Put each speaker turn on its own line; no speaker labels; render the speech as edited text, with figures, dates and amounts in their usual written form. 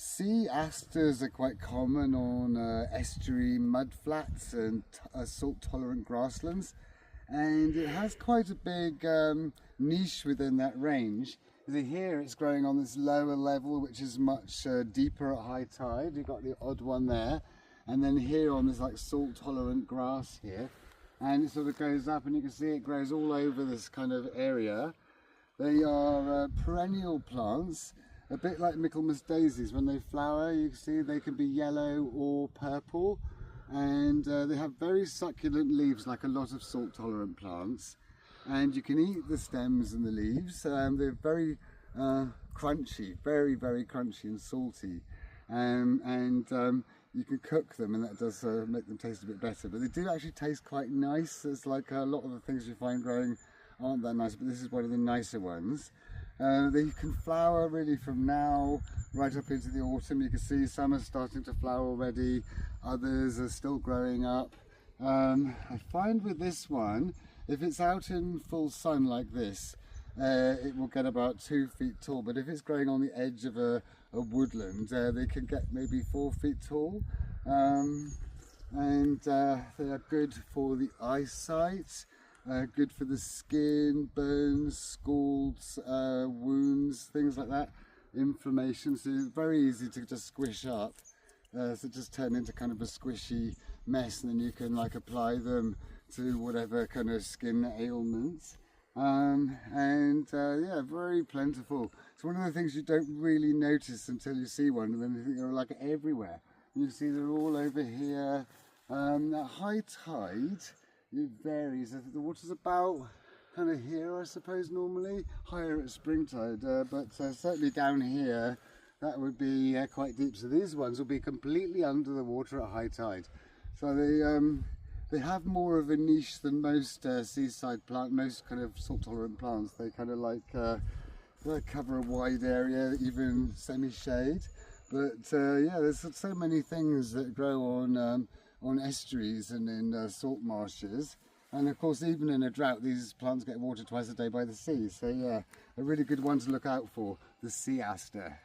Sea asters are quite common on estuary mudflats and salt-tolerant grasslands, and it has quite a big niche within that range. You see here it's growing on this lower level, which is much deeper at high tide. You've got the odd one there, and then here on this like salt-tolerant grass here, and it sort of goes up, and you can see it grows all over this kind of area. They are perennial plants, a bit like Michaelmas daisies. When they flower, you can see they can be yellow or purple, and they have very succulent leaves like a lot of salt-tolerant plants, and you can eat the stems and the leaves. They're very crunchy, very crunchy and salty, and you can cook them, and that does make them taste a bit better, but they do actually taste quite nice. It's like a lot of the things you find growing aren't that nice, but this is one of the nicer ones. They can flower really from now right up into the autumn. You can see some are starting to flower already, others are still growing up. I find with this one, if it's out in full sun like this, it will get about 2 feet tall, but if it's growing on the edge of a woodland, they can get maybe 4 feet tall, and they are good for the eyesight. Good for the skin, burns, scalds, wounds, things like that, inflammation. So it's very easy to just squish up. So just turn into kind of a squishy mess, and then you can like apply them to whatever kind of skin ailments. Yeah, very plentiful. It's one of the things you don't really notice until you see one, and then you think they're like everywhere. You see they're all over here. At high tide, it varies. I think the water's about kind of here, I suppose, normally. Higher at spring tide, but certainly down here, that would be quite deep. So these ones will be completely under the water at high tide. So they have more of a niche than most seaside plant, most kind of salt-tolerant plants. They kind of like they cover a wide area, even semi-shade. But yeah, there's so many things that grow on estuaries and in salt marshes, and of course even in a drought these plants get watered twice a day by the sea. So yeah, a really good one to look out for, the sea aster.